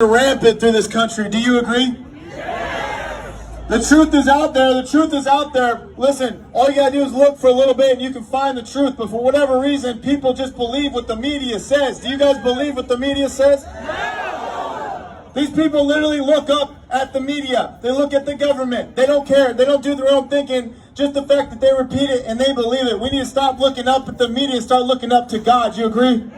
rampant through this country. Do you agree? The truth is out there. The truth is out there. Listen, all you gotta do is look for a little bit and you can find the truth. But for whatever reason, people just believe what the media says. Do you guys believe what the media says? These people literally look up at the media. They look at the government. They don't care. They don't do their own thinking. Just the fact that they repeat it and they believe it. We need to stop looking up at the media and start looking up to God. You agree?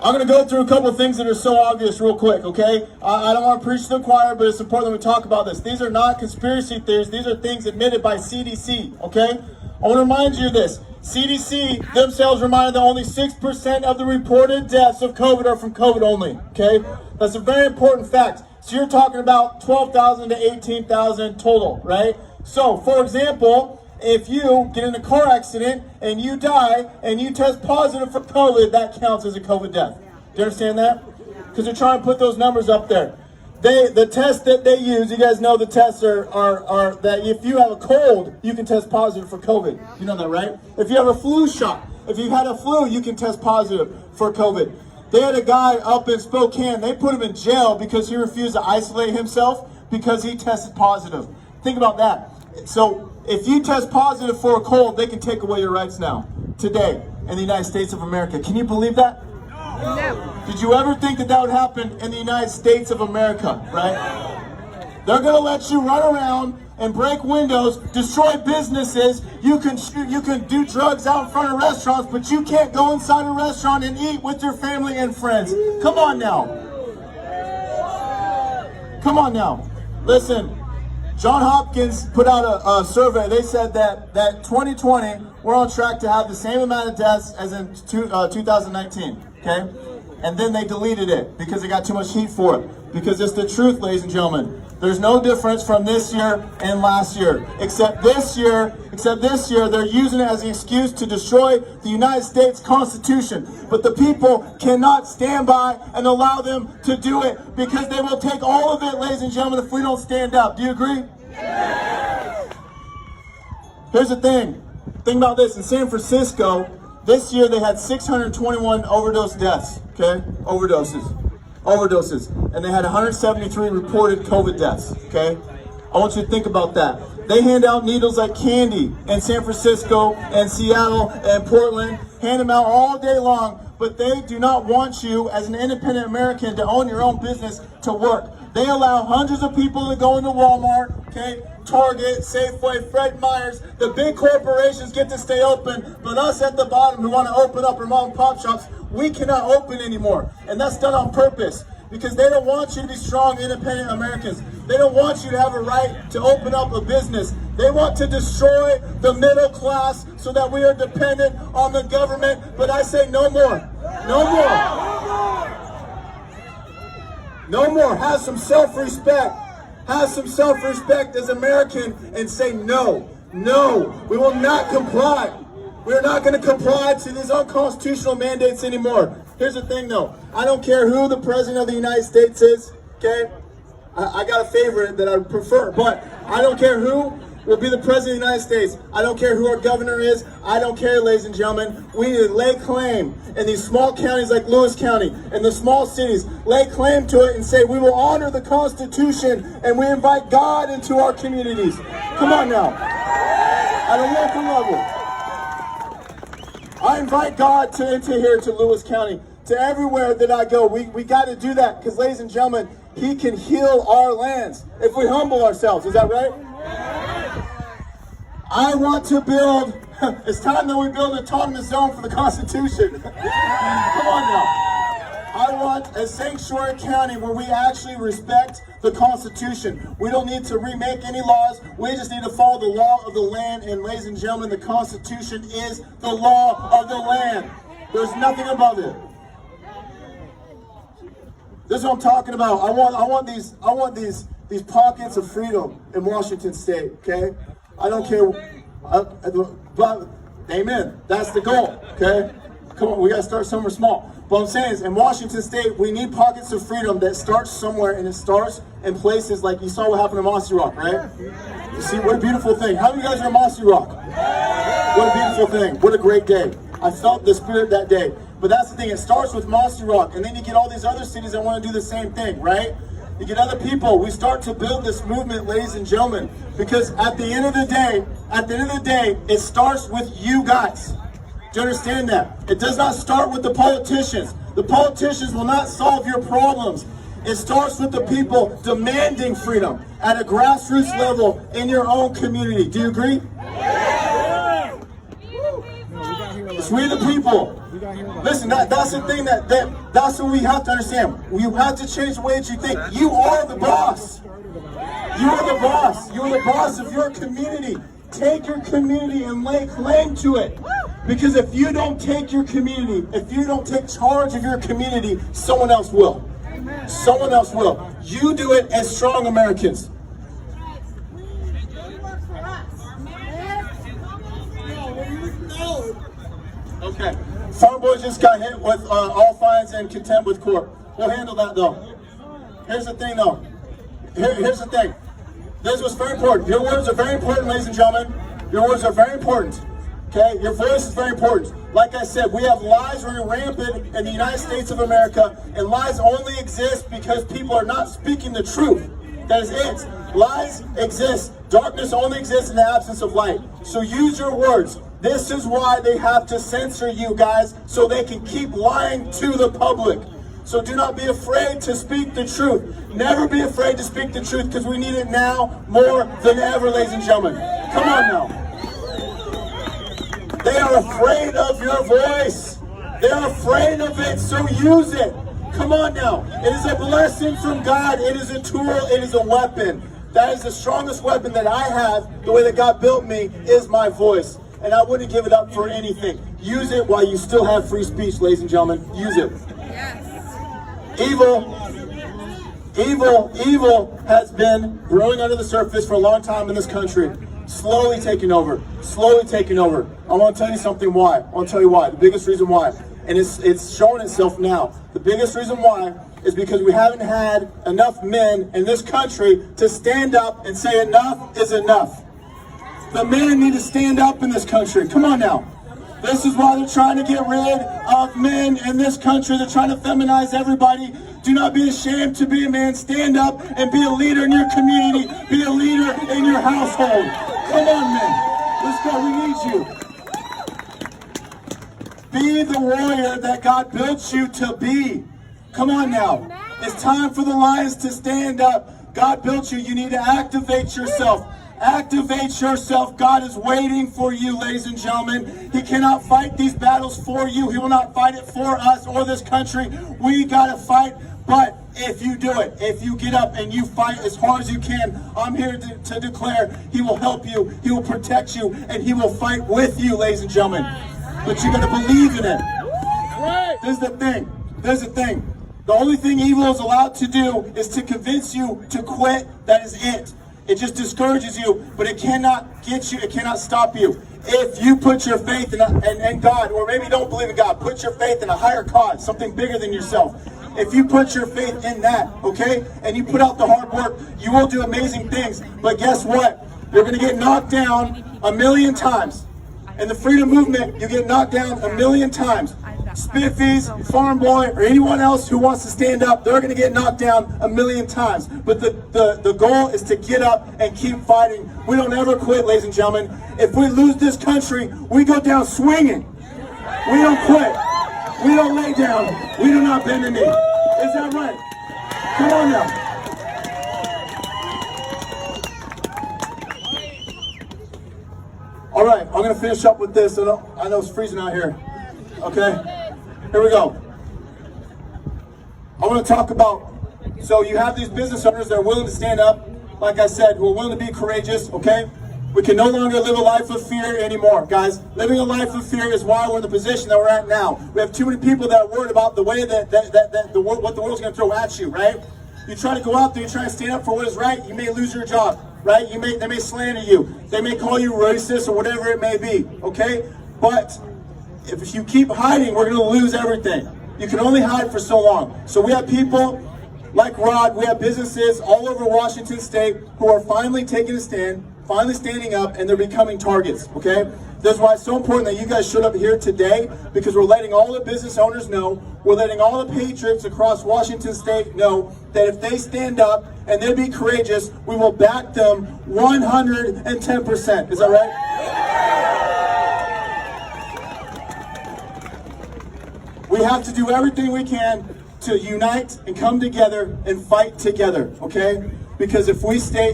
I'm going to go through a couple of things that are so obvious real quick, okay? I don't want to preach to the choir, but it's important that we talk about this. These are not conspiracy theories. These are things admitted by CDC, okay? I want to remind you of this. CDC themselves reminded that only 6% of the reported deaths of COVID are from COVID only, okay? That's a very important fact. So you're talking about 12,000 to 18,000 total, right? So, for example, if you get in a car accident and you die and you test positive for COVID, that counts as a COVID death. Do you understand that? Because they're trying to put those numbers up there. The tests that they use, you guys know the tests are that if you have a cold, you can test positive for COVID. You know that, right? If you have a flu shot, if you've had a flu, you can test positive for COVID. They had a guy up in Spokane, they put him in jail because he refused to isolate himself because he tested positive. Think about that. So if you test positive for a cold, they can take away your rights now, today, in the United States of America. Can you believe that? No. Did you ever think that that would happen in the United States of America, right? They're going to let you run around and break windows, destroy businesses. You can shoot, you can do drugs out in front of restaurants, but you can't go inside a restaurant and eat with your family and friends. Come on now. Come on now. Listen. Johns Hopkins put out a survey. They said that 2020, we're on track to have the same amount of deaths as in 2019, okay? And then they deleted it because they got too much heat for it. Because it's the truth, ladies and gentlemen. There's no difference from this year and last year. Except this year, they're using it as an excuse to destroy the United States Constitution. But the people cannot stand by and allow them to do it because they will take all of it, ladies and gentlemen, if we don't stand up. Do you agree? Yes. Here's the thing. Think about this. In San Francisco, this year they had 621 overdose deaths, okay? Overdoses. And they had 173 reported COVID deaths, okay? I want you to think about that. They hand out needles like candy in San Francisco and Seattle and Portland, hand them out all day long, but they do not want you as an independent American to own your own business to work. They allow hundreds of people to go into Walmart, okay, Target, Safeway, Fred Meyer's. The big corporations get to stay open, but us at the bottom who want to open up our mom and pop shops, we cannot open anymore. And that's done on purpose because they don't want you to be strong, independent Americans. They don't want you to have a right to open up a business. They want to destroy the middle class so that we are dependent on the government. But I say no more. No more. No more. Have some self-respect. Have some self-respect as American and say no. No. We will not comply. We're not going to comply to these unconstitutional mandates anymore. Here's the thing though. I don't care who the president of the United States is, okay? I got a favorite that I prefer, but I don't care who will be the president of the United States. I don't care who our governor is. I don't care, ladies and gentlemen. We need to lay claim in these small counties like Lewis County, in the small cities, lay claim to it and say we will honor the Constitution and we invite God into our communities. Come on now. At a local level. I invite God into here, to Lewis County, to everywhere that I go. We got to do that because, ladies and gentlemen, He can heal our lands if we humble ourselves. Is that right? I want to build, it's time that we build an autonomous zone for the Constitution. Come on now. I want a sanctuary county where we actually respect the Constitution. We don't need to remake any laws. We just need to follow the law of the land. And ladies and gentlemen, the Constitution is the law of the land. There's nothing above it. This is what I'm talking about. I want these pockets of freedom in Washington State. Okay, I don't care. But amen. That's the goal. Okay, come on. We got to start somewhere small. What I'm saying is, in Washington State, we need pockets of freedom that starts somewhere, and it starts in places like you saw what happened in Mossy Rock, right? You see, what a beautiful thing. How many of you guys are in Mossy Rock? What a beautiful thing. What a great day. I felt the spirit that day. But that's the thing, it starts with Monster Rock, and then you get all these other cities that want to do the same thing, right? You get other people. We start to build this movement, ladies and gentlemen, because at the end of the day, it starts with you guys. Do you understand that? It does not start with the politicians. The politicians will not solve your problems. It starts with the people demanding freedom at a grassroots level in your own community. Do you agree? It's we the people. Listen, that's the thing that's what we have to understand. You have to change the way that you think. You are the boss. You are the boss. You are the boss of your community. Take your community and lay claim to it. Because if you don't take your community, if you don't take charge of your community, someone else will. Someone else will. You do it as strong Americans. Okay. Farm Boys just got hit with all fines and contempt with court. We'll handle that though. Here's the thing though. Here's the thing. This was very important. Your words are very important, ladies and gentlemen. Your words are very important. Okay? Your voice is very important. Like I said, we have lies running rampant in the United States of America, and lies only exist because people are not speaking the truth. That is it. Lies exist. Darkness only exists in the absence of light. So use your words. This is why they have to censor you guys, so they can keep lying to the public. So do not be afraid to speak the truth. Never be afraid to speak the truth, because we need it now more than ever, ladies and gentlemen. Come on now. They are afraid of your voice. They're afraid of it, so use it. Come on now. It is a blessing from God. It is a tool. It is a weapon. That is the strongest weapon that I have. The way that God built me is my voice. And I wouldn't give it up for anything. Use it while you still have free speech, ladies and gentlemen. Use it. Yes. Evil has been growing under the surface for a long time in this country. Slowly taking over. Slowly taking over. I want to tell you something why. I want to tell you why. The biggest reason why. And it's showing itself now. The biggest reason why is because we haven't had enough men in this country to stand up and say enough is enough. The men need to stand up in this country. Come on now. This is why they're trying to get rid of men in this country. They're trying to feminize everybody. Do not be ashamed to be a man. Stand up and be a leader in your community. Be a leader in your household. Come on, men. Let's go. We need you. Be the warrior that God built you to be. Come on now. It's time for the lions to stand up. God built you. You need to activate yourself. Activate yourself. God is waiting for you, ladies and gentlemen. He cannot fight these battles for you. He will not fight it for us or this country. We got to fight. But if you do it, if you get up and you fight as hard as you can, I'm here to declare He will help you. He will protect you. And He will fight with you, ladies and gentlemen. But you got to believe in it. This is the thing. This is the thing. The only thing evil is allowed to do is to convince you to quit. That is it. It just discourages you, but it cannot get you, it cannot stop you. If you put your faith in God, or maybe you don't believe in God, put your faith in a higher cause, something bigger than yourself. If you put your faith in that, okay, and you put out the hard work, you will do amazing things. But guess what? You're going to get knocked down 1,000,000 times. In the freedom movement, you get knocked down 1,000,000 times. Spiffies, Farm Boy, or anyone else who wants to stand up, they're going to get knocked down 1,000,000 times. But the goal is to get up and keep fighting. We don't ever quit, ladies and gentlemen. If we lose this country, we go down swinging. We don't quit. We don't lay down. We do not bend the knee. Is that right? Come on now. All right, I'm going to finish up with this. I know it's freezing out here. Okay? Here we go. I want to talk about, so you have these business owners that are willing to stand up, like I said, who are willing to be courageous, okay? We can no longer live a life of fear anymore, guys. Living a life of fear is why we're in the position that we're at now. We have too many people that are worried about the way what the world's going to throw at you, right? You try to go out there, you try to stand up for what is right, you may lose your job, right? They may slander you. They may call you racist or whatever it may be, okay? But if you keep hiding, we're going to lose everything. You can only hide for so long. So we have people like Rod, we have businesses all over Washington State who are finally taking a stand, finally standing up, and they're becoming targets, okay? That's why it's so important that you guys showed up here today, because we're letting all the business owners know, we're letting all the Patriots across Washington State know that if they stand up and they be courageous, we will back them 110%. Is that right? We have to do everything we can to unite and come together and fight together, okay? Because if we stay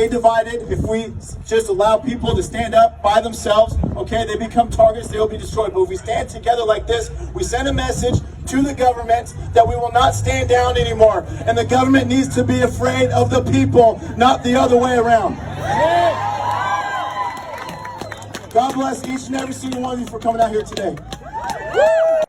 divided, if we just allow people to stand up by themselves, okay, they become targets, they will be destroyed. But if we stand together like this, we send a message to the government that we will not stand down anymore. And the government needs to be afraid of the people, not the other way around. God bless each and every single one of you for coming out here today.